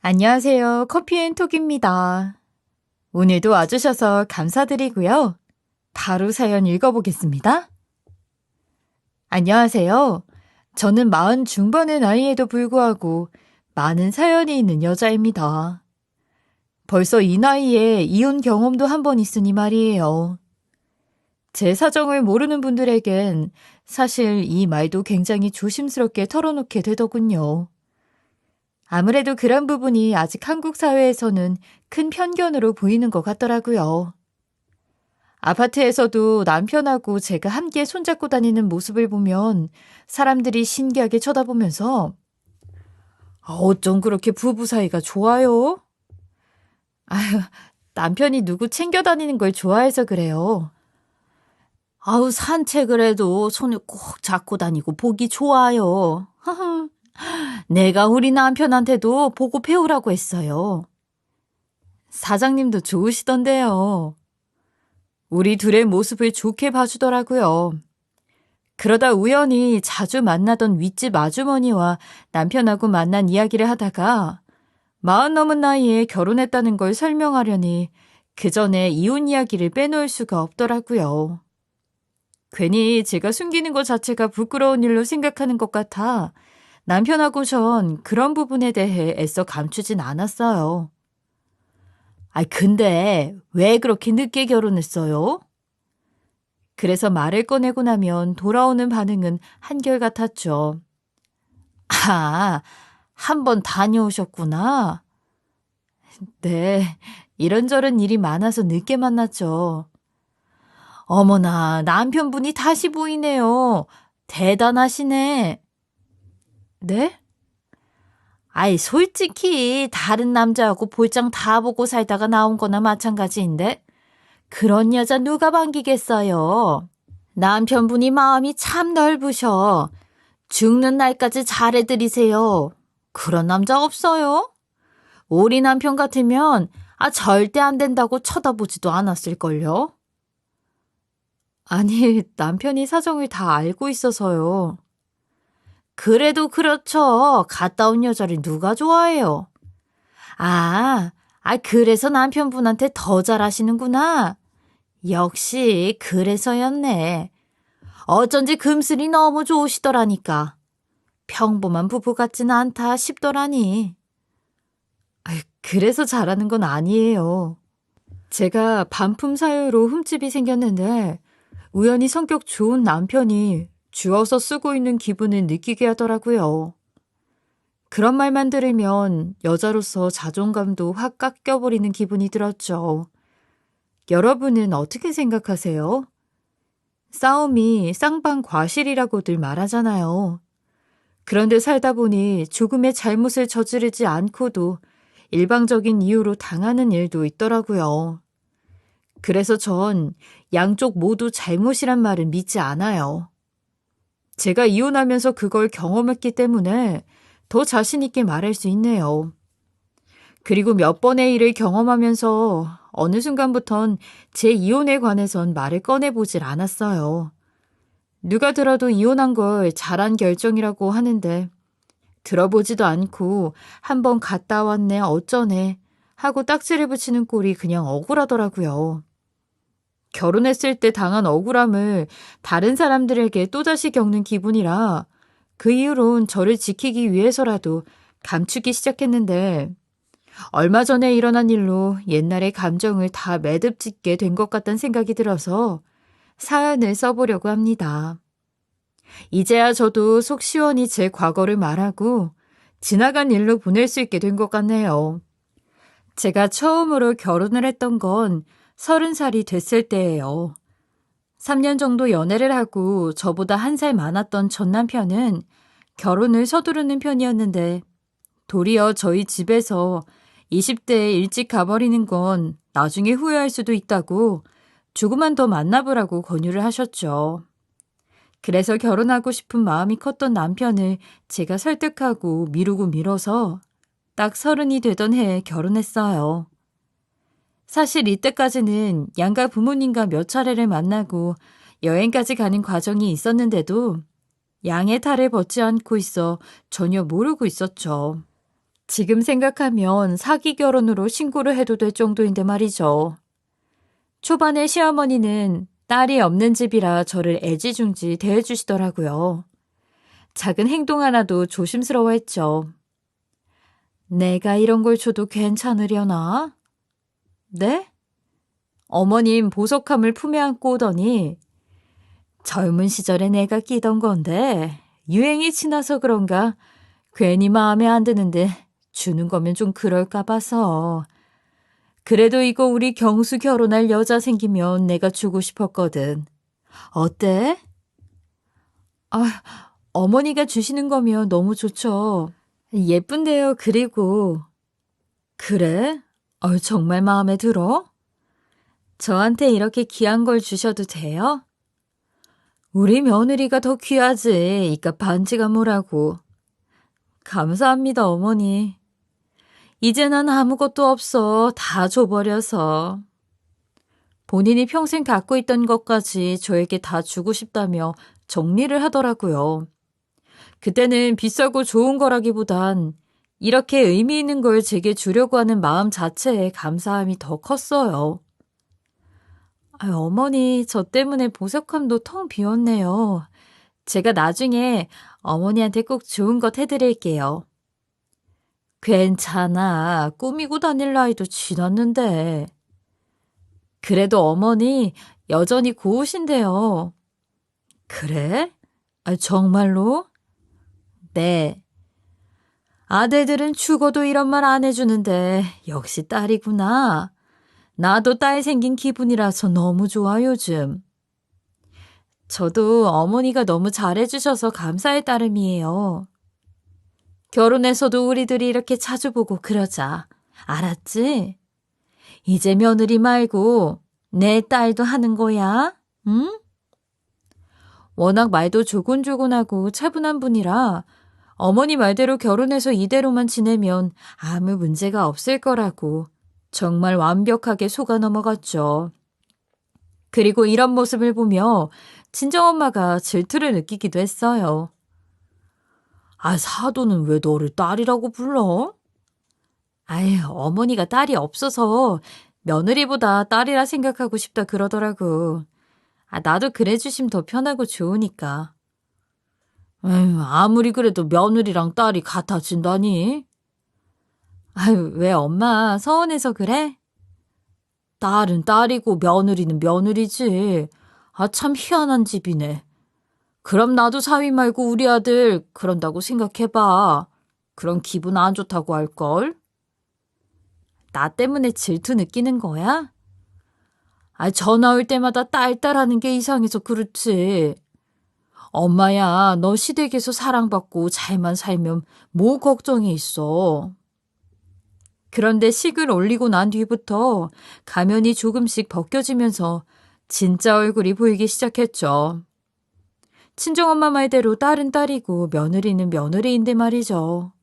안녕하세요. 커피앤톡입니다. 오늘도 와주셔서 감사드리고요. 바로 사연 읽어보겠습니다. 안녕하세요. 저는 40 중반의 나이에도 불구하고 많은 사연이 있는 여자입니다. 벌써 이 나이에 이혼 경험도 한 번 있으니 말이에요. 제 사정을 모르는 분들에겐 사실 이 말도 굉장히 조심스럽게 털어놓게 되더군요. 아무래도 그런 부분이 아직 한국 사회에서는 큰 편견으로 보이는 것 같더라고요. 아파트에서도 남편하고 제가 함께 손잡고 다니는 모습을 보면 사람들이 신기하게 쳐다보면서 어쩜 그렇게 부부 사이가 좋아요? 아유, 남편이 누구 챙겨 다니는 걸 좋아해서 그래요. 아우, 산책을 해도 손을 꼭 잡고 다니고 보기 좋아요. 내가 우리 남편한테도 보고 배우라고 했어요. 사장님도 좋으시던데요. 우리 둘의 모습을 좋게 봐주더라고요. 그러다 우연히 자주 만나던 윗집 아주머니와 남편하고 만난 이야기를 하다가 40 넘은 나이에 결혼했다는 걸 설명하려니 그 전에 이혼 이야기를 빼놓을 수가 없더라고요. 괜히 제가 숨기는 것 자체가 부끄러운 일로 생각하는 것 같아 남편하고 전 그런 부분에 대해 애써 감추진 않았어요. 근데 왜 그렇게 늦게 결혼했어요? 그래서 말을 꺼내고 나면 돌아오는 반응은 한결같았죠. 한 번 다녀오셨구나. 네, 이런저런 일이 많아서 늦게 만났죠. 어머나, 남편분이 다시 보이네요. 대단하시네. 네? 솔직히 다른 남자하고 볼장 다 보고 살다가 나온 거나 마찬가지인데 그런 여자 누가 반기겠어요. 남편분이 마음이 참 넓으셔. 죽는 날까지 잘해드리세요. 그런 남자 없어요? 우리 남편 같으면 절대 안 된다고 쳐다보지도 않았을걸요? 아니, 남편이 사정을 다 알고 있어서요. 그래도 그렇죠. 갔다 온 여자를 누가 좋아해요? 그래서 남편분한테 더 잘하시는구나. 역시 그래서였네. 어쩐지 금슬이 너무 좋으시더라니까. 평범한 부부 같지는 않다 싶더라니. 그래서 잘하는 건 아니에요. 제가 반품 사유로 흠집이 생겼는데 우연히 성격 좋은 남편이 주워서 쓰고 있는 기분을 느끼게 하더라고요. 그런 말만 들으면 여자로서 자존감도 확 깎여버리는 기분이 들었죠. 여러분은 어떻게 생각하세요? 싸움이 쌍방과실이라고들 말하잖아요. 그런데 살다 보니 조금의 잘못을 저지르지 않고도 일방적인 이유로 당하는 일도 있더라고요. 그래서 전 양쪽 모두 잘못이란 말은 믿지 않아요. 제가 이혼하면서 그걸 경험했기 때문에 더 자신 있게 말할 수 있네요. 그리고 몇 번의 일을 경험하면서 어느 순간부턴 제 이혼에 관해선 말을 꺼내보질 않았어요. 누가 들어도 이혼한 걸 잘한 결정이라고 하는데 들어보지도 않고 한번 갔다 왔네 어쩌네 하고 딱지를 붙이는 꼴이 그냥 억울하더라고요. 결혼했을 때 당한 억울함을 다른 사람들에게 또다시 겪는 기분이라 그 이후론 저를 지키기 위해서라도 감추기 시작했는데 얼마 전에 일어난 일로 옛날의 감정을 다 매듭짓게 된 것 같다는 생각이 들어서 사연을 써보려고 합니다. 이제야 저도 속 시원히 제 과거를 말하고 지나간 일로 보낼 수 있게 된 것 같네요. 제가 처음으로 결혼을 했던 건 30살이 됐을 때예요. 3년 정도 연애를 하고 저보다 1살 많았던 전 남편은 결혼을 서두르는 편이었는데 도리어 저희 집에서 20대에 일찍 가버리는 건 나중에 후회할 수도 있다고 조금만 더 만나보라고 권유를 하셨죠. 그래서 결혼하고 싶은 마음이 컸던 남편을 제가 설득하고 미루고 미뤄서 딱 30이 되던 해에 결혼했어요. 사실 이때까지는 양가 부모님과 몇 차례를 만나고 여행까지 가는 과정이 있었는데도 양의 탈을 벗지 않고 있어 전혀 모르고 있었죠. 지금 생각하면 사기 결혼으로 신고를 해도 될 정도인데 말이죠. 초반에 시어머니는 딸이 없는 집이라 저를 애지중지 대해주시더라고요. 작은 행동 하나도 조심스러워했죠. 내가 이런 걸 줘도 괜찮으려나? 네? 어머님 보석함을 품에 안고 오더니 젊은 시절에 내가 끼던 건데 유행이 지나서 그런가 괜히 마음에 안 드는데 주는 거면 좀 그럴까 봐서. 그래도 이거 우리 경수 결혼할 여자 생기면 내가 주고 싶었거든. 어때? 아, 어머니가 주시는 거면 너무 좋죠. 예쁜데요, 그리고. 그래? 정말 마음에 들어? 저한테 이렇게 귀한 걸 주셔도 돼요? 우리 며느리가 더 귀하지. 이깟 반지가 뭐라고. 감사합니다, 어머니. 이제 난 아무것도 없어. 다 줘버려서. 본인이 평생 갖고 있던 것까지 저에게 다 주고 싶다며 정리를 하더라고요. 그때는 비싸고 좋은 거라기보단 이렇게 의미 있는 걸 제게 주려고 하는 마음 자체에 감사함이 더 컸어요. 어머니, 저 때문에 보석함도 텅 비웠네요. 제가 나중에 어머니한테 꼭 좋은 것 해드릴게요. 괜찮아. 꾸미고 다닐 나이도 지났는데. 그래도 어머니 여전히 고우신데요. 그래? 정말로? 네. 아들들은 죽어도 이런 말 안 해주는데 역시 딸이구나. 나도 딸 생긴 기분이라서 너무 좋아 요즘. 저도 어머니가 너무 잘해주셔서 감사할 따름이에요. 결혼해서도 우리들이 이렇게 자주 보고 그러자. 알았지? 이제 며느리 말고 내 딸도 하는 거야. 응? 워낙 말도 조곤조곤하고 차분한 분이라 어머니 말대로 결혼해서 이대로만 지내면 아무 문제가 없을 거라고 정말 완벽하게 속아 넘어갔죠. 그리고 이런 모습을 보며 친정엄마가 질투를 느끼기도 했어요. 사도는 왜 너를 딸이라고 불러? 어머니가 딸이 없어서 며느리보다 딸이라 생각하고 싶다 그러더라고. 나도 그래 주시면 더 편하고 좋으니까. 아무리 그래도 며느리랑 딸이 같아진다니. 왜 엄마 서운해서 그래? 딸은 딸이고 며느리는 며느리지. 참 희한한 집이네. 그럼 나도 사위 말고 우리 아들 그런다고 생각해봐. 그럼 기분 안 좋다고 할걸? 나 때문에 질투 느끼는 거야? 전화 올 때마다 딸딸하는 게 이상해서 그렇지. 엄마야, 너 시댁에서 사랑받고 잘만 살면 뭐 걱정이 있어. 그런데 식을 올리고 난 뒤부터 가면이 조금씩 벗겨지면서 진짜 얼굴이 보이기 시작했죠. 친정엄마 말대로 딸은 딸이고 며느리는 며느리인데 말이죠.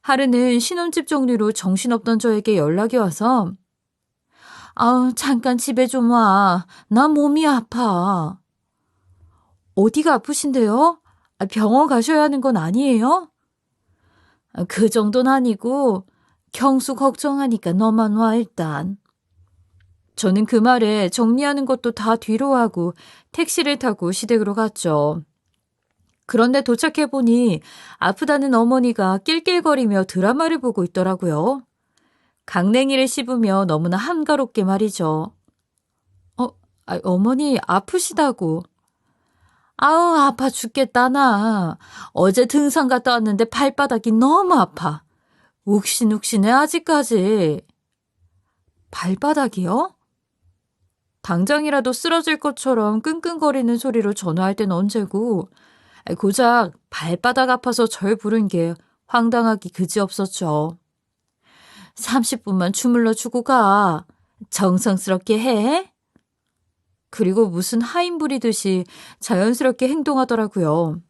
하루는 신혼집 정리로 정신없던 저에게 연락이 와서 잠깐 집에 좀 와. 나 몸이 아파. 어디가 아프신데요? 병원 가셔야 하는 건 아니에요? 그 정도는 아니고 경수 걱정하니까 너만 와 일단. 저는 그 말에 정리하는 것도 다 뒤로 하고 택시를 타고 시댁으로 갔죠. 그런데 도착해보니 아프다는 어머니가 낄낄거리며 드라마를 보고 있더라고요. 강냉이를 씹으며 너무나 한가롭게 말이죠. 어머니 아프시다고. 아파 죽겠다 나. 어제 등산 갔다 왔는데 발바닥이 너무 아파. 욱신욱신해 아직까지. 발바닥이요? 당장이라도 쓰러질 것처럼 끙끙거리는 소리로 전화할 땐 언제고 고작 발바닥 아파서 절 부른 게 황당하기 그지없었죠. 30분만 주물러 주고 가. 정성스럽게 해. 그리고 무슨 하인 부리듯이 자연스럽게 행동하더라고요.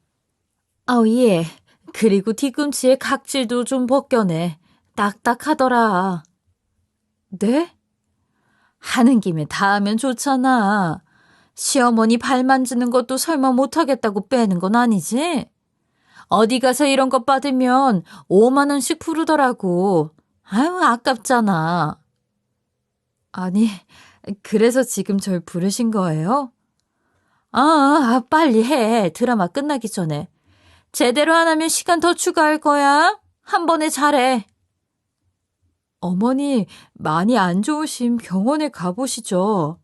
예. 그리고 뒤꿈치에 각질도 좀 벗겨내. 딱딱하더라. 네? 하는 김에 다 하면 좋잖아. 시어머니 발 만지는 것도 설마 못하겠다고 빼는 건 아니지? 어디 가서 이런 것 받으면 5만 원씩 부르더라고. 아유, 아깝잖아. 아니, 그래서 지금 절 부르신 거예요? 빨리 해. 드라마 끝나기 전에. 제대로 안 하면 시간 더 추가할 거야. 한 번에 잘해. 어머니, 많이 안 좋으심 병원에 가보시죠.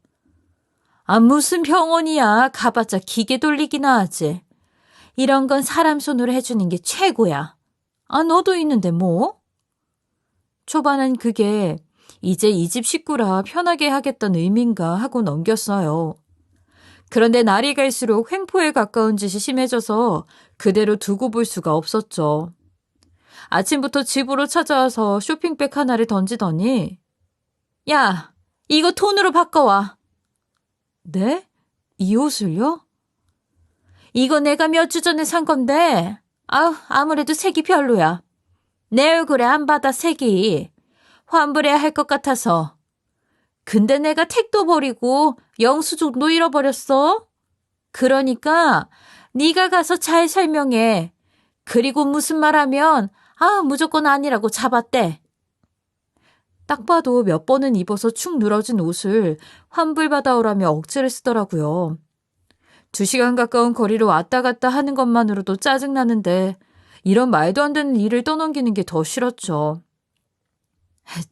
무슨 병원이야. 가봤자 기계 돌리기나 하지. 이런 건 사람 손으로 해주는 게 최고야. 너도 있는데 뭐? 초반엔 그게 이제 이 집 식구라 편하게 하겠다는 의미인가 하고 넘겼어요. 그런데 날이 갈수록 횡포에 가까운 짓이 심해져서 그대로 두고 볼 수가 없었죠. 아침부터 집으로 찾아와서 쇼핑백 하나를 던지더니 야, 이거 돈으로 바꿔와. 네? 이 옷을요? 이거 내가 몇 주 전에 산 건데 아무래도 색이 별로야. 내 얼굴에 안 받아 색이. 환불해야 할 것 같아서. 근데 내가 택도 버리고 영수증도 잃어버렸어. 그러니까 네가 가서 잘 설명해. 그리고 무슨 말하면 무조건 아니라고 잡았대. 딱 봐도 몇 번은 입어서 축 늘어진 옷을 환불받아오라며 억지를 쓰더라고요. 2시간 가까운 거리로 왔다 갔다 하는 것만으로도 짜증나는데 이런 말도 안 되는 일을 떠넘기는 게 더 싫었죠.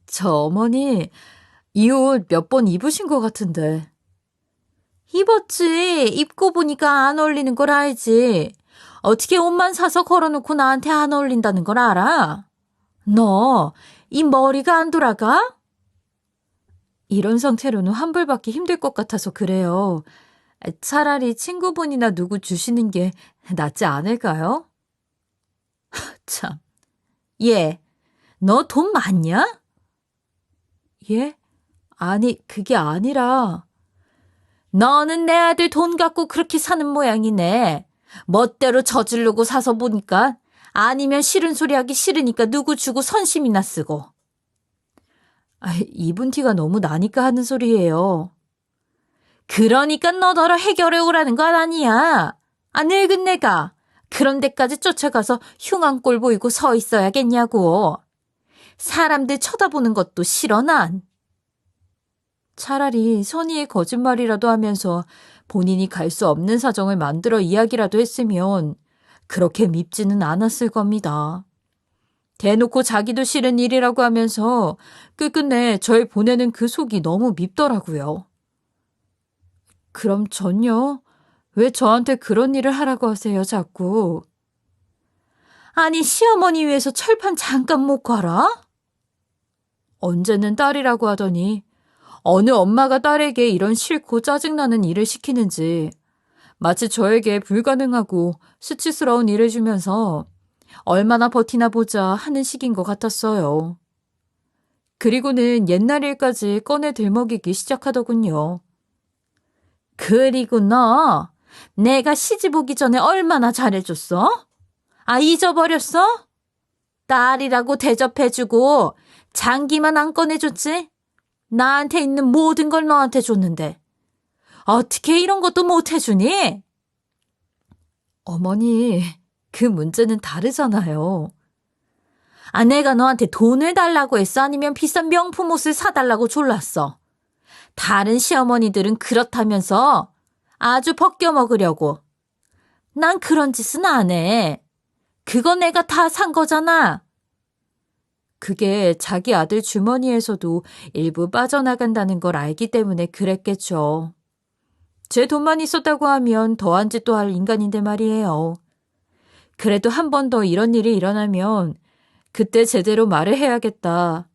저 어머니, 이 옷 몇 번 입으신 것 같은데. 입었지. 입고 보니까 안 어울리는 걸 알지. 어떻게 옷만 사서 걸어놓고 나한테 안 어울린다는 걸 알아? 너, 이 머리가 안 돌아가? 이런 상태로는 환불받기 힘들 것 같아서 그래요. 차라리 친구분이나 누구 주시는 게 낫지 않을까요? 참. 얘, 너 돈 많냐? 예? 아니, 그게 아니라. 너는 내 아들 돈 갖고 그렇게 사는 모양이네. 멋대로 저지르고 사서 보니까 아니면 싫은 소리 하기 싫으니까 누구 주고 선심이나 쓰고. 입은 티가 너무 나니까 하는 소리예요. 그러니까 너더러 해결해 오라는 건 아니야. 늙은 내가 그런 데까지 쫓아가서 흉한 꼴 보이고 서 있어야겠냐고. 사람들 쳐다보는 것도 싫어 난. 차라리 선의의 거짓말이라도 하면서 본인이 갈 수 없는 사정을 만들어 이야기라도 했으면 그렇게 밉지는 않았을 겁니다. 대놓고 자기도 싫은 일이라고 하면서 끝끝내 절 보내는 그 속이 너무 밉더라고요. 그럼 전요? 왜 저한테 그런 일을 하라고 하세요, 자꾸? 아니, 시어머니 위해서 철판 잠깐 못 가라? 언제는 딸이라고 하더니 어느 엄마가 딸에게 이런 싫고 짜증나는 일을 시키는지 마치 저에게 불가능하고 수치스러운 일을 주면서 얼마나 버티나 보자 하는 식인 것 같았어요. 그리고는 옛날 일까지 꺼내 들먹이기 시작하더군요. 그리고 너 내가 시집 오기 전에 얼마나 잘해줬어? 잊어버렸어? 딸이라고 대접해주고 장기만 안 꺼내줬지? 나한테 있는 모든 걸 너한테 줬는데 어떻게 이런 것도 못 해주니? 어머니, 그 문제는 다르잖아요. 내가 너한테 돈을 달라고 했어? 아니면 비싼 명품 옷을 사달라고 졸랐어? 다른 시어머니들은 그렇다면서 아주 벗겨먹으려고. 난 그런 짓은 안 해. 그거 내가 다 산 거잖아. 그게 자기 아들 주머니에서도 일부 빠져나간다는 걸 알기 때문에 그랬겠죠. 제 돈만 있었다고 하면 더한 짓도 할 인간인데 말이에요. 그래도 한 번 더 이런 일이 일어나면 그때 제대로 말을 해야겠다.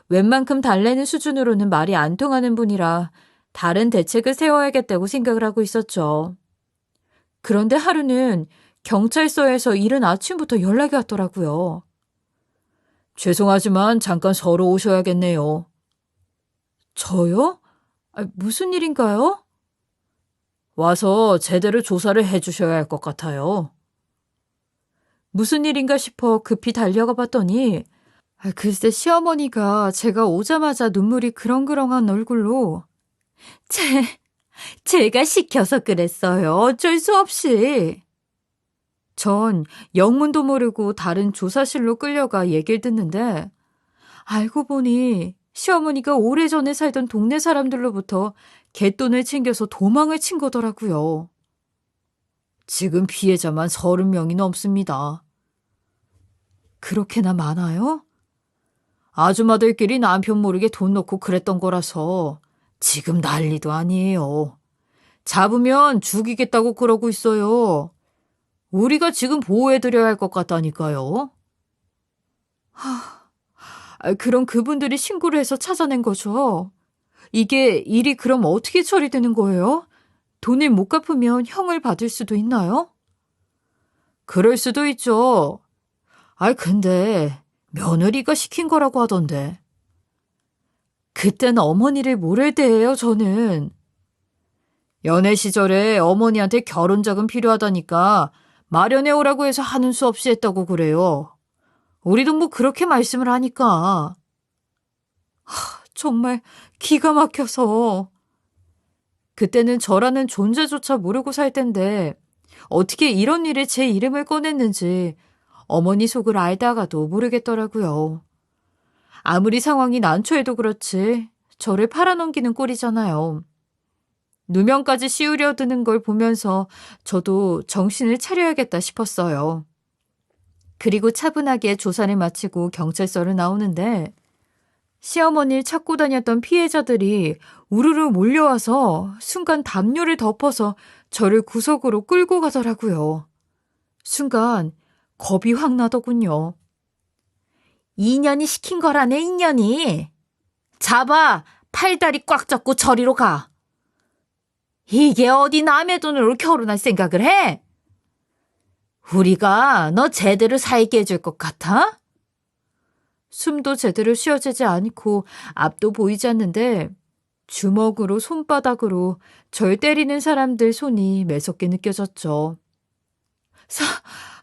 웬만큼 달래는 수준으로는 말이 안 통하는 분이라 다른 대책을 세워야겠다고 생각을 하고 있었죠. 그런데 하루는 경찰서에서 이른 아침부터 연락이 왔더라고요. 죄송하지만 잠깐 서로 오셔야겠네요. 저요? 무슨 일인가요? 와서 제대로 조사를 해주셔야 할 것 같아요. 무슨 일인가 싶어 급히 달려가 봤더니 글쎄 시어머니가 제가 오자마자 눈물이 그렁그렁한 얼굴로 제가 시켜서 그랬어요. 어쩔 수 없이. 전 영문도 모르고 다른 조사실로 끌려가 얘기를 듣는데 알고 보니 시어머니가 오래전에 살던 동네 사람들로부터 갯돈을 챙겨서 도망을 친 거더라고요. 지금 피해자만 30명이 넘습니다. 그렇게나 많아요? 아줌마들끼리 남편 모르게 돈 넣고 그랬던 거라서 지금 난리도 아니에요. 잡으면 죽이겠다고 그러고 있어요. 우리가 지금 보호해드려야 할 것 같다니까요. 그럼 그분들이 신고를 해서 찾아낸 거죠. 이게 일이 그럼 어떻게 처리되는 거예요? 돈을 못 갚으면 형을 받을 수도 있나요? 그럴 수도 있죠. 근데 며느리가 시킨 거라고 하던데. 그땐 어머니를 모를 때예요, 저는. 연애 시절에 어머니한테 결혼 자금 필요하다니까 마련해 오라고 해서 하는 수 없이 했다고 그래요. 우리도 뭐 그렇게 말씀을 하니까. 정말 기가 막혀서. 그때는 저라는 존재조차 모르고 살 텐데 어떻게 이런 일에 제 이름을 꺼냈는지 어머니 속을 알다가도 모르겠더라고요. 아무리 상황이 난처해도 그렇지 저를 팔아넘기는 꼴이잖아요. 누명까지 씌우려 드는 걸 보면서 저도 정신을 차려야겠다 싶었어요. 그리고 차분하게 조사를 마치고 경찰서를 나오는데 시어머니를 찾고 다녔던 피해자들이 우르르 몰려와서 순간 담요를 덮어서 저를 구석으로 끌고 가더라고요. 순간 겁이 확 나더군요. 인연이 시킨 거라네, 인연이. 잡아, 팔다리 꽉 잡고 저리로 가. 이게 어디 남의 돈으로 결혼할 생각을 해? 우리가 너 제대로 살게 해줄 것 같아? 숨도 제대로 쉬어지지 않고 앞도 보이지 않는데 주먹으로 손바닥으로 절 때리는 사람들 손이 매섭게 느껴졌죠.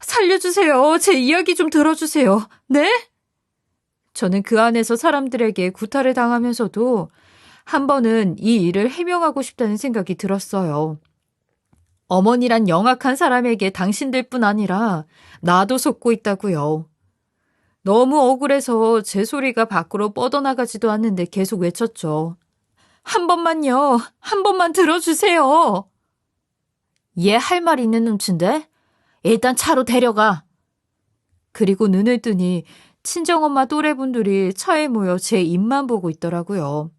살려주세요. 제 이야기 좀 들어주세요. 네? 저는 그 안에서 사람들에게 구타를 당하면서도 한 번은 이 일을 해명하고 싶다는 생각이 들었어요. 어머니란 영악한 사람에게 당신들뿐 아니라 나도 속고 있다고요. 너무 억울해서 제 소리가 밖으로 뻗어나가지도 않는데 계속 외쳤죠. 한 번만요. 한 번만 들어주세요. 얘 할 말 있는 눈치인데? 일단 차로 데려가. 그리고 눈을 뜨니 친정엄마 또래분들이 차에 모여 제 입만 보고 있더라고요.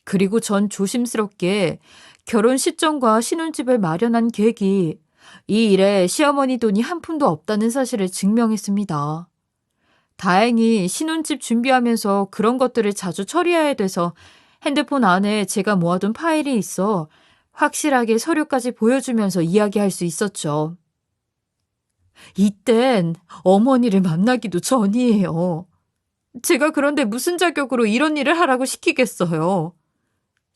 그리고 전 조심스럽게 결혼 시점과 신혼집을 마련한 계획이 이 일에 시어머니 돈이 한 푼도 없다는 사실을 증명했습니다. 다행히 신혼집 준비하면서 그런 것들을 자주 처리해야 돼서 핸드폰 안에 제가 모아둔 파일이 있어 확실하게 서류까지 보여주면서 이야기할 수 있었죠. 이땐 어머니를 만나기도 전이에요. 제가 그런데 무슨 자격으로 이런 일을 하라고 시키겠어요.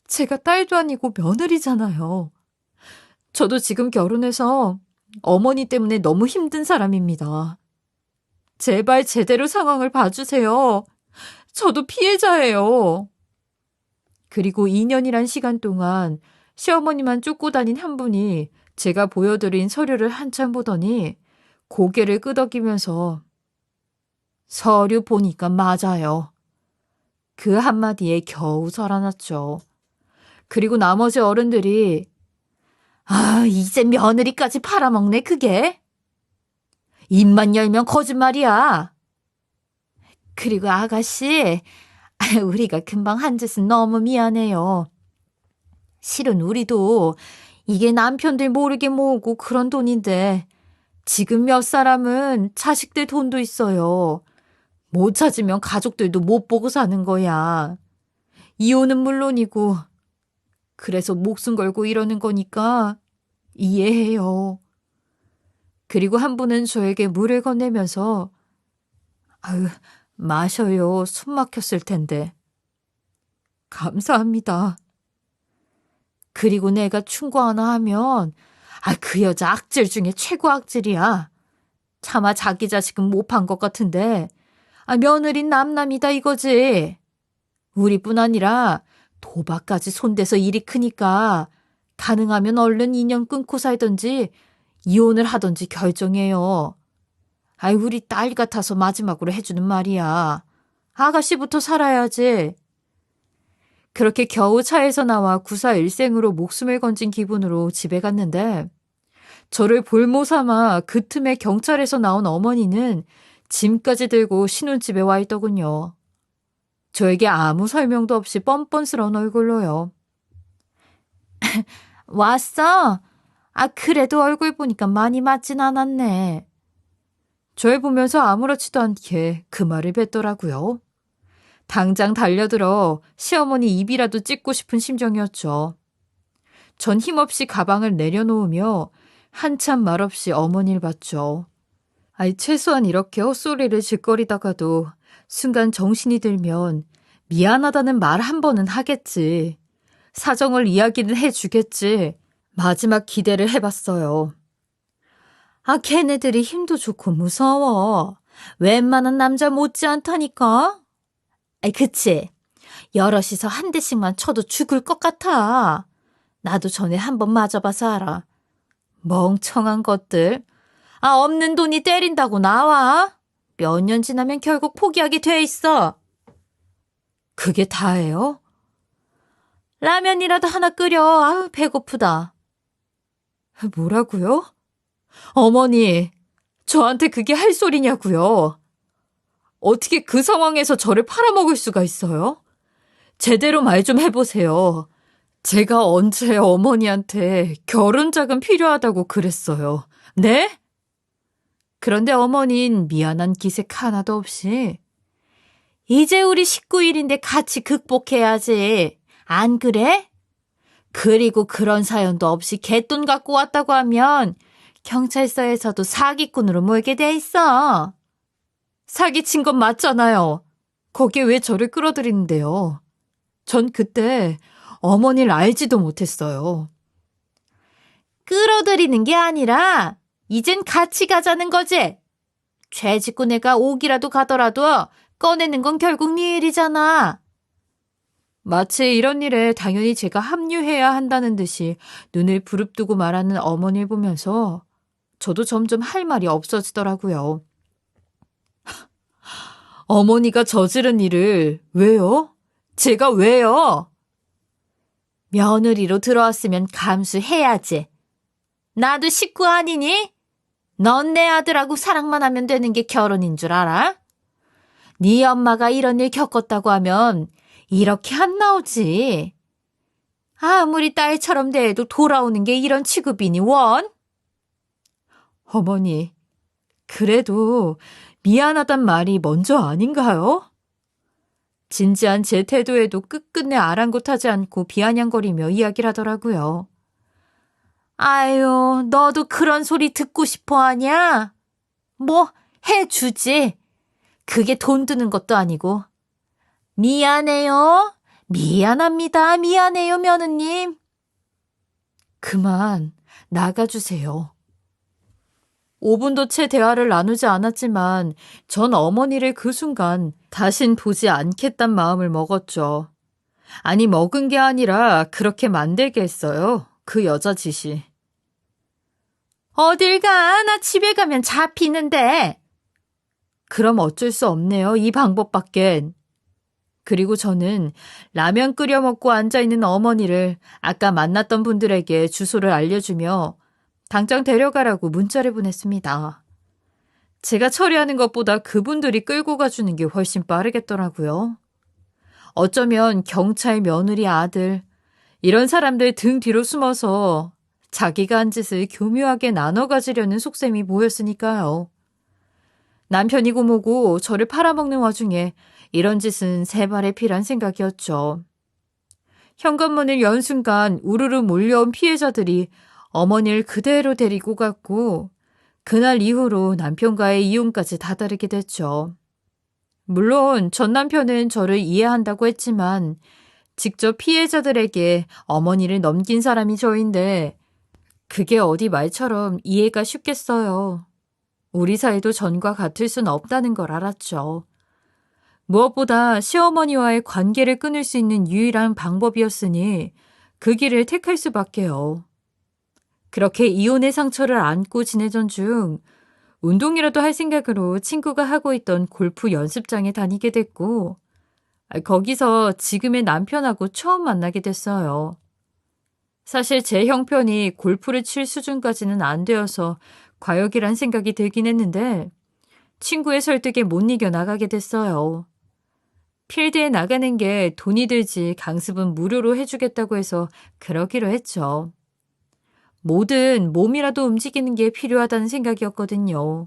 제가 딸도 아니고 며느리잖아요. 저도 지금 결혼해서 어머니 때문에 너무 힘든 사람입니다. 제발 제대로 상황을 봐주세요. 저도 피해자예요. 그리고 2년이란 시간 동안 시어머니만 쫓고 다닌 한 분이 제가 보여드린 서류를 한참 보더니 고개를 끄덕이면서 서류 보니까 맞아요. 그 한마디에 겨우 살아났죠. 그리고 나머지 어른들이 이제 며느리까지 팔아먹네 그게. 입만 열면 거짓말이야. 그리고 아가씨, 우리가 금방 한 짓은 너무 미안해요. 실은 우리도 이게 남편들 모르게 모으고 그런 돈인데 지금 몇 사람은 자식들 돈도 있어요. 못 찾으면 가족들도 못 보고 사는 거야. 이혼은 물론이고 그래서 목숨 걸고 이러는 거니까 이해해요. 그리고 한 분은 저에게 물을 건네면서 마셔요. 숨 막혔을 텐데. 감사합니다. 그리고 내가 충고 하나 하면 그 여자 악질 중에 최고 악질이야. 차마 자기 자식은 못 판 것 같은데 며느린 남남이다 이거지. 우리뿐 아니라 도박까지 손대서 일이 크니까 가능하면 얼른 인연 끊고 살던지 이혼을 하던지 결정해요. 아이, 우리 딸 같아서 마지막으로 해주는 말이야. 아가씨부터 살아야지. 그렇게 겨우 차에서 나와 구사일생으로 목숨을 건진 기분으로 집에 갔는데 저를 볼모 삼아 그 틈에 경찰에서 나온 어머니는 짐까지 들고 신혼집에 와 있더군요. 저에게 아무 설명도 없이 뻔뻔스러운 얼굴로요. 왔어? 아, 그래도 얼굴 보니까 많이 맞진 않았네. 절 보면서 아무렇지도 않게 그 말을 뱉더라고요. 당장 달려들어 시어머니 입이라도 찢고 싶은 심정이었죠. 전 힘없이 가방을 내려놓으며 한참 말없이 어머니를 봤죠. 아이, 최소한 이렇게 헛소리를 짓거리다가도 순간 정신이 들면 미안하다는 말 한 번은 하겠지. 사정을 이야기는 해주겠지. 마지막 기대를 해봤어요. 아, 걔네들이 힘도 좋고 무서워. 웬만한 남자 못지않다니까. 아이, 그치? 여럿이서 한 대씩만 쳐도 죽을 것 같아. 나도 전에 한번 맞아봐서 알아. 멍청한 것들. 아, 없는 돈이 때린다고 나와? 몇 년 지나면 결국 포기하게 돼 있어. 그게 다예요? 라면이라도 하나 끓여. 아유, 배고프다. 뭐라고요? 어머니, 저한테 그게 할 소리냐고요? 어떻게 그 상황에서 저를 팔아먹을 수가 있어요? 제대로 말 좀 해보세요. 제가 언제 어머니한테 결혼 자금 필요하다고 그랬어요. 네? 그런데 어머니는 미안한 기색 하나도 없이 이제 우리 19일인데 같이 극복해야지. 안 그래? 그리고 그런 사연도 없이 갯돈 갖고 왔다고 하면 경찰서에서도 사기꾼으로 몰게 돼 있어. 사기친 건 맞잖아요. 거기에 왜 저를 끌어들이는데요? 전 그때 어머니를 알지도 못했어요. 끌어들이는 게 아니라 이젠 같이 가자는 거지. 죄 짓고 내가 옥이라도 가더라도 꺼내는 건 결국 네 일이잖아. 마치 이런 일에 당연히 제가 합류해야 한다는 듯이 눈을 부릅뜨고 말하는 어머니를 보면서 저도 점점 할 말이 없어지더라고요. 어머니가 저지른 일을 왜요? 제가 왜요? 며느리로 들어왔으면 감수해야지. 나도 식구 아니니? 넌 내 아들하고 사랑만 하면 되는 게 결혼인 줄 알아? 네 엄마가 이런 일 겪었다고 하면 이렇게 안 나오지. 아무리 딸처럼 대해도 돌아오는 게 이런 취급이니 원? 어머니, 그래도 미안하단 말이 먼저 아닌가요? 진지한 제 태도에도 끝끝내 아랑곳하지 않고 비아냥거리며 이야기를 하더라고요. 아유, 너도 그런 소리 듣고 싶어 하냐? 뭐 해주지. 그게 돈 드는 것도 아니고. 미안해요. 미안합니다. 미안해요, 며느님. 그만 나가주세요. 5분도 채 대화를 나누지 않았지만 전 어머니를 그 순간 다신 보지 않겠단 마음을 먹었죠. 아니, 먹은 게 아니라 그렇게 만들게 했어요. 그 여자 짓이. 어딜 가? 나 집에 가면 잡히는데. 그럼 어쩔 수 없네요. 이 방법밖엔. 그리고 저는 라면 끓여 먹고 앉아있는 어머니를 아까 만났던 분들에게 주소를 알려주며 당장 데려가라고 문자를 보냈습니다. 제가 처리하는 것보다 그분들이 끌고 가주는 게 훨씬 빠르겠더라고요. 어쩌면 경찰 며느리 아들, 이런 사람들 등 뒤로 숨어서 자기가 한 짓을 교묘하게 나눠 가지려는 속셈이 보였으니까요. 남편이고 뭐고 저를 팔아먹는 와중에 이런 짓은 세 발의 피란 생각이었죠. 현관문을 연 순간 우르르 몰려온 피해자들이 어머니를 그대로 데리고 갔고 그날 이후로 남편과의 이혼까지 다다르게 됐죠. 물론 전 남편은 저를 이해한다고 했지만 직접 피해자들에게 어머니를 넘긴 사람이 저인데 그게 어디 말처럼 이해가 쉽겠어요. 우리 사이도 전과 같을 순 없다는 걸 알았죠. 무엇보다 시어머니와의 관계를 끊을 수 있는 유일한 방법이었으니 그 길을 택할 수밖에요. 그렇게 이혼의 상처를 안고 지내던 중 운동이라도 할 생각으로 친구가 하고 있던 골프 연습장에 다니게 됐고, 거기서 지금의 남편하고 처음 만나게 됐어요. 사실 제 형편이 골프를 칠 수준까지는 안 되어서 과욕이란 생각이 들긴 했는데 친구의 설득에 못 이겨 나가게 됐어요. 필드에 나가는 게 돈이 들지 강습은 무료로 해주겠다고 해서 그러기로 했죠. 뭐든 몸이라도 움직이는 게 필요하다는 생각이었거든요.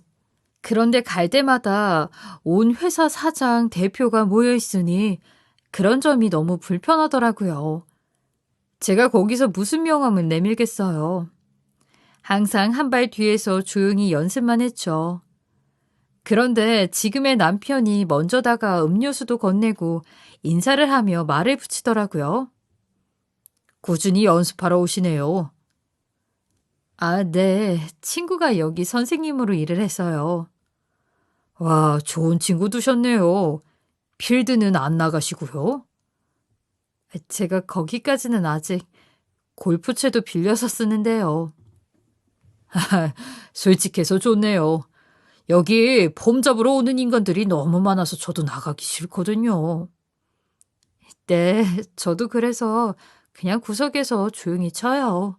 그런데 갈 때마다 온 회사 사장, 대표가 모여 있으니 그런 점이 너무 불편하더라고요. 제가 거기서 무슨 명함을 내밀겠어요. 항상 한 발 뒤에서 조용히 연습만 했죠. 그런데 지금의 남편이 먼저 다가 음료수도 건네고 인사를 하며 말을 붙이더라고요. 꾸준히 연습하러 오시네요. 아, 네. 친구가 여기 선생님으로 일을 했어요. 와, 좋은 친구 두셨네요. 필드는 안 나가시고요. 제가 거기까지는 아직 골프채도 빌려서 쓰는데요. 솔직해서 좋네요. 여기 폼 잡으러 오는 인간들이 너무 많아서 저도 나가기 싫거든요. 네, 저도 그래서 그냥 구석에서 조용히 쳐요.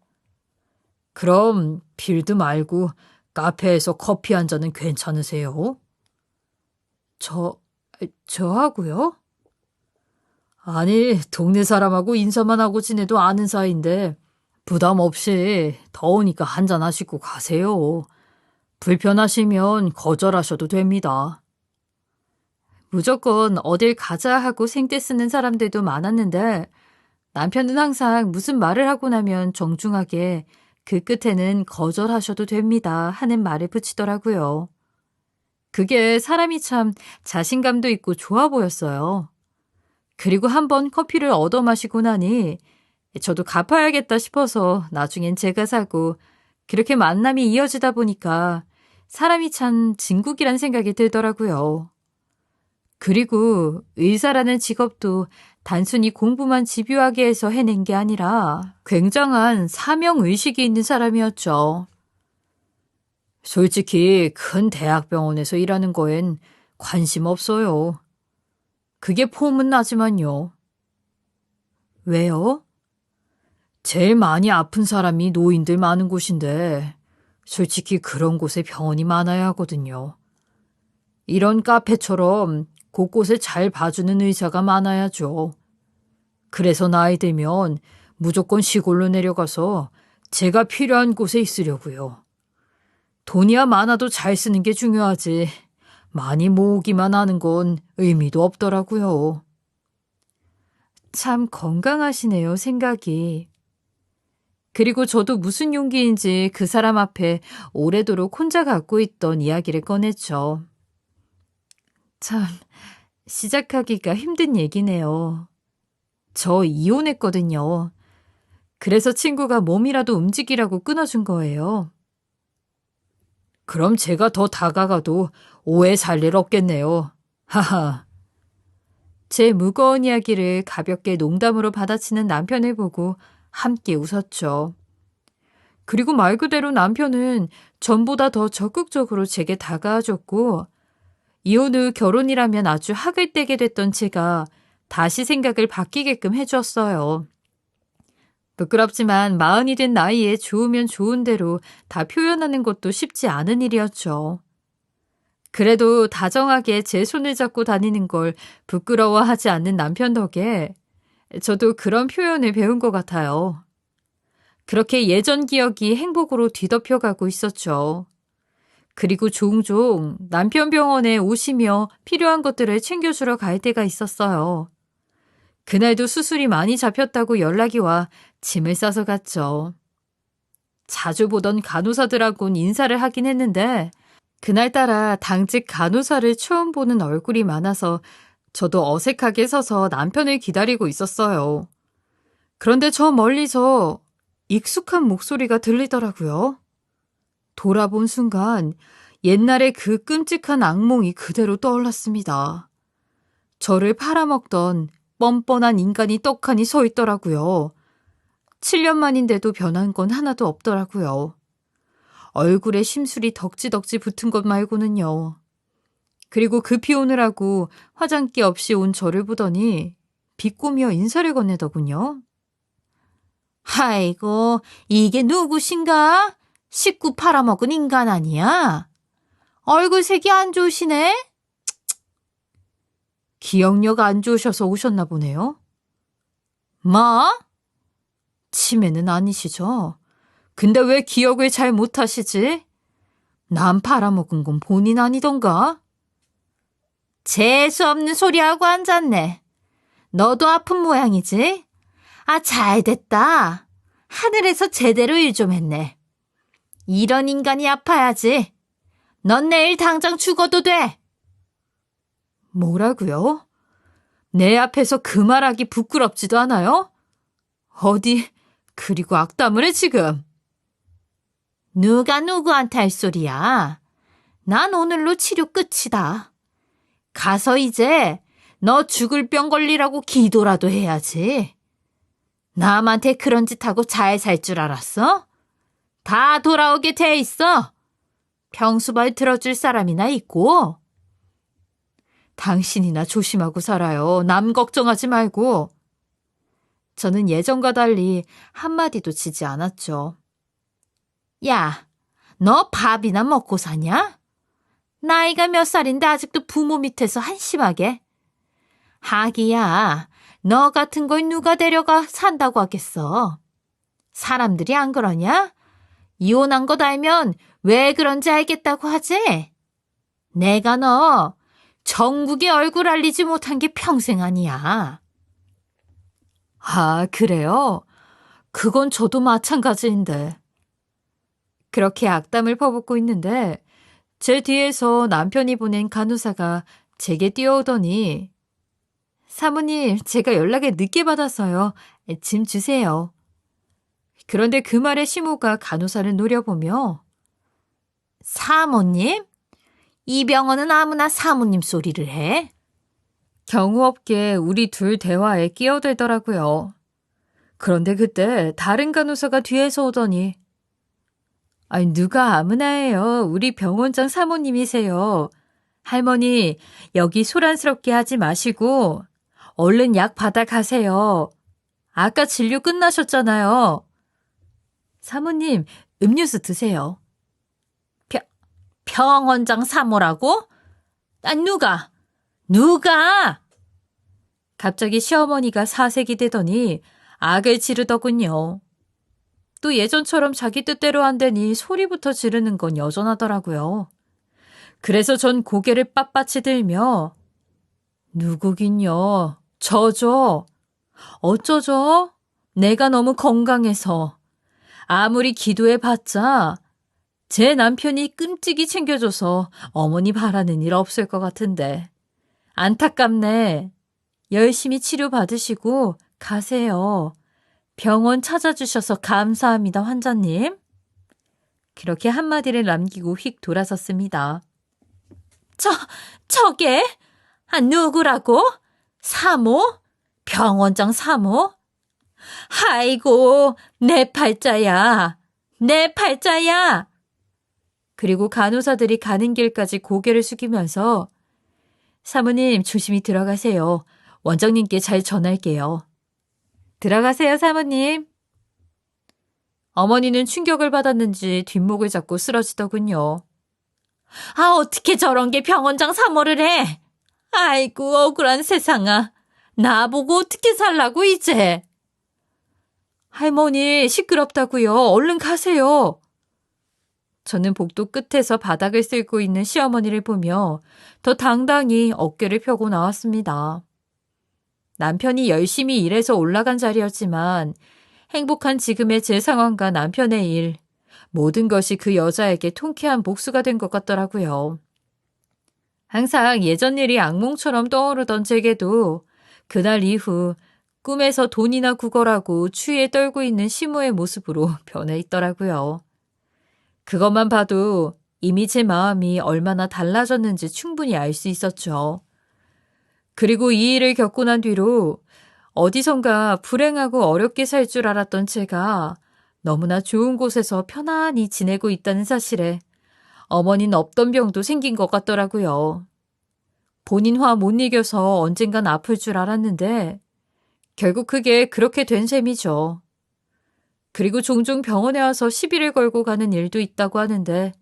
그럼 필드 말고 카페에서 커피 한 잔은 괜찮으세요? 저, 저하고요? 아니, 동네 사람하고 인사만 하고 지내도 아는 사이인데 부담 없이 더우니까 한 잔 하시고 가세요. 불편하시면 거절하셔도 됩니다. 무조건 어딜 가자 하고 생떼 쓰는 사람들도 많았는데 남편은 항상 무슨 말을 하고 나면 정중하게 그 끝에는 거절하셔도 됩니다 하는 말을 붙이더라고요. 그게 사람이 참 자신감도 있고 좋아 보였어요. 그리고 한번 커피를 얻어 마시고 나니 저도 갚아야겠다 싶어서 나중엔 제가 사고 그렇게 만남이 이어지다 보니까 사람이 참 진국이란 생각이 들더라고요. 그리고 의사라는 직업도 단순히 공부만 집요하게 해서 해낸 게 아니라 굉장한 사명의식이 있는 사람이었죠. 솔직히 큰 대학병원에서 일하는 거엔 관심 없어요. 그게 폼은 나지만요. 왜요? 제일 많이 아픈 사람이 노인들 많은 곳인데 솔직히 그런 곳에 병원이 많아야 하거든요. 이런 카페처럼 곳곳에 잘 봐주는 의사가 많아야죠. 그래서 나이 들면 무조건 시골로 내려가서 제가 필요한 곳에 있으려고요. 돈이야 많아도 잘 쓰는 게 중요하지. 많이 모으기만 하는 건 의미도 없더라고요. 참 건강하시네요, 생각이. 그리고 저도 무슨 용기인지 그 사람 앞에 오래도록 혼자 갖고 있던 이야기를 꺼냈죠. 참, 시작하기가 힘든 얘기네요. 저 이혼했거든요. 그래서 친구가 몸이라도 움직이라고 끊어준 거예요. 그럼 제가 더 다가가도 오해 살 일 없겠네요. 하하. 제 무거운 이야기를 가볍게 농담으로 받아치는 남편을 보고 함께 웃었죠. 그리고 말 그대로 남편은 전보다 더 적극적으로 제게 다가와줬고 이혼 후 결혼이라면 아주 학을 떼게 됐던 제가 다시 생각을 바뀌게끔 해주었어요. 부끄럽지만 마흔이 된 나이에 좋으면 좋은 대로 다 표현하는 것도 쉽지 않은 일이었죠. 그래도 다정하게 제 손을 잡고 다니는 걸 부끄러워하지 않는 남편 덕에 저도 그런 표현을 배운 것 같아요. 그렇게 예전 기억이 행복으로 뒤덮여가고 있었죠. 그리고 종종 남편 병원에 오시며 필요한 것들을 챙겨주러 갈 때가 있었어요. 그날도 수술이 많이 잡혔다고 연락이 와 짐을 싸서 갔죠. 자주 보던 간호사들하고는 인사를 하긴 했는데 그날따라 당직 간호사를 처음 보는 얼굴이 많아서 저도 어색하게 서서 남편을 기다리고 있었어요. 그런데 저 멀리서 익숙한 목소리가 들리더라고요. 돌아본 순간 옛날의 그 끔찍한 악몽이 그대로 떠올랐습니다. 저를 팔아먹던 뻔뻔한 인간이 떡하니 서 있더라고요. 7년 만인데도 변한 건 하나도 없더라고요. 얼굴에 심술이 덕지덕지 붙은 것 말고는요. 그리고 급히 오느라고 화장기 없이 온 저를 보더니 비꼬며 인사를 건네더군요. 아이고, 이게 누구신가? 식구 팔아먹은 인간 아니야? 얼굴색이 안 좋으시네? 기억력 안 좋으셔서 오셨나 보네요. 뭐? 치매는 아니시죠? 근데 왜 기억을 잘 못하시지? 남 팔아먹은 건 본인 아니던가? 재수없는 소리하고 앉았네. 너도 아픈 모양이지? 아, 잘됐다. 하늘에서 제대로 일 좀 했네. 이런 인간이 아파야지. 넌 내일 당장 죽어도 돼. 뭐라고요? 내 앞에서 그 말하기 부끄럽지도 않아요? 어디 그리고 악담을 해 지금. 누가 누구한테 할 소리야. 난 오늘로 치료 끝이다. 가서 이제 너 죽을 병 걸리라고 기도라도 해야지. 남한테 그런 짓 하고 잘 살 줄 알았어? 다 돌아오게 돼 있어. 평수발 들어줄 사람이나 있고. 당신이나 조심하고 살아요. 남 걱정하지 말고. 저는 예전과 달리 한마디도 지지 않았죠. 야, 너 밥이나 먹고 사냐? 나이가 몇 살인데 아직도 부모 밑에서 한심하게. 하기야, 너 같은 걸 누가 데려가 산다고 하겠어. 사람들이 안 그러냐? 이혼한 것 알면 왜 그런지 알겠다고 하지? 내가 너 전국에 얼굴 알리지 못한 게 평생 아니야. 아, 그래요? 그건 저도 마찬가지인데. 그렇게 악담을 퍼붓고 있는데 제 뒤에서 남편이 보낸 간호사가 제게 뛰어오더니 사모님, 제가 연락을 늦게 받았어요. 짐 주세요. 그런데 그 말에 시모가 간호사를 노려보며 사모님? 이 병원은 아무나 사모님 소리를 해? 경우 없게 우리 둘 대화에 끼어들더라고요. 그런데 그때 다른 간호사가 뒤에서 오더니 아니 누가 아무나 해요. 우리 병원장 사모님이세요. 할머니 여기 소란스럽게 하지 마시고 얼른 약 받아 가세요. 아까 진료 끝나셨잖아요. 사모님 음료수 드세요. 병원장 사모라고? 누가? 갑자기 시어머니가 사색이 되더니 악을 지르더군요. 또 예전처럼 자기 뜻대로 안 되니 소리부터 지르는 건 여전하더라고요. 그래서 전 고개를 빳빳이 들며 누구긴요. 저죠. 어쩌죠? 내가 너무 건강해서. 아무리 기도해봤자 제 남편이 끔찍이 챙겨줘서 어머니 바라는 일 없을 것 같은데. 안타깝네. 열심히 치료받으시고 가세요. 병원 찾아주셔서 감사합니다, 환자님. 그렇게 한마디를 남기고 휙 돌아섰습니다. 저게? 누구라고? 사모? 병원장 사모? 아이고, 내 팔자야. 그리고 간호사들이 가는 길까지 고개를 숙이면서 사모님 조심히 들어가세요. 원장님께 잘 전할게요. 들어가세요, 사모님. 어머니는 충격을 받았는지 뒷목을 잡고 쓰러지더군요. 아, 어떻게 저런 게 병원장 사모를 해? 아이고, 억울한 세상아. 나보고 어떻게 살라고, 이제. 할머니, 시끄럽다고요. 얼른 가세요. 저는 복도 끝에서 바닥을 쓸고 있는 시어머니를 보며 더 당당히 어깨를 펴고 나왔습니다. 남편이 열심히 일해서 올라간 자리였지만 행복한 지금의 제 상황과 남편의 일, 모든 것이 그 여자에게 통쾌한 복수가 된 것 같더라고요. 항상 예전 일이 악몽처럼 떠오르던 제게도 그날 이후 꿈에서 돈이나 구걸하고 추위에 떨고 있는 시모의 모습으로 변해 있더라고요. 그것만 봐도 이미 제 마음이 얼마나 달라졌는지 충분히 알 수 있었죠. 그리고 이 일을 겪고 난 뒤로 어디선가 불행하고 어렵게 살 줄 알았던 제가 너무나 좋은 곳에서 편안히 지내고 있다는 사실에 어머니는 없던 병도 생긴 것 같더라고요. 본인 화 못 이겨서 언젠간 아플 줄 알았는데 결국 그게 그렇게 된 셈이죠. 그리고 종종 병원에 와서 시비를 걸고 가는 일도 있다고 하는데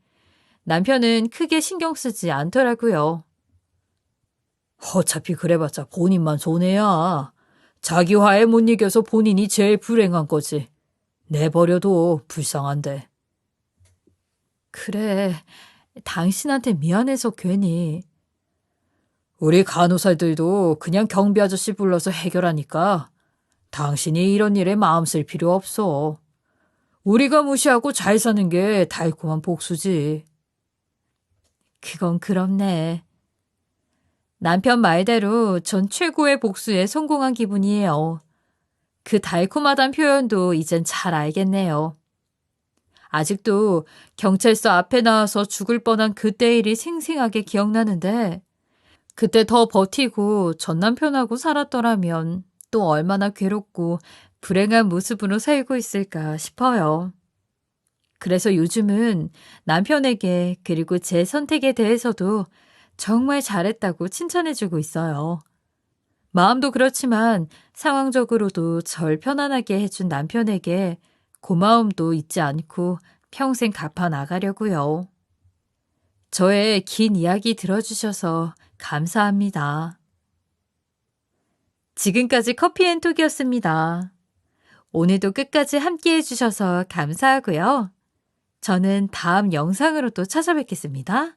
남편은 크게 신경 쓰지 않더라고요. 어차피 그래봤자 본인만 손해야. 자기 화에 못 이겨서 본인이 제일 불행한 거지. 내버려도 불쌍한데. 그래, 당신한테 미안해서 괜히. 우리 간호사들도 그냥 경비 아저씨 불러서 해결하니까 당신이 이런 일에 마음 쓸 필요 없어. 우리가 무시하고 잘 사는 게 달콤한 복수지. 그건 그렇네. 남편 말대로 전 최고의 복수에 성공한 기분이에요. 그 달콤하단 표현도 이젠 잘 알겠네요. 아직도 경찰서 앞에 나와서 죽을 뻔한 그때 일이 생생하게 기억나는데 그때 더 버티고 전 남편하고 살았더라면 또 얼마나 괴롭고 불행한 모습으로 살고 있을까 싶어요. 그래서 요즘은 남편에게 그리고 제 선택에 대해서도 정말 잘했다고 칭찬해주고 있어요. 마음도 그렇지만 상황적으로도 절 편안하게 해준 남편에게 고마움도 잊지 않고 평생 갚아 나가려고요. 저의 긴 이야기 들어주셔서 감사합니다. 지금까지 커피앤톡이었습니다. 오늘도 끝까지 함께 해주셔서 감사하고요. 저는 다음 영상으로 또 찾아뵙겠습니다.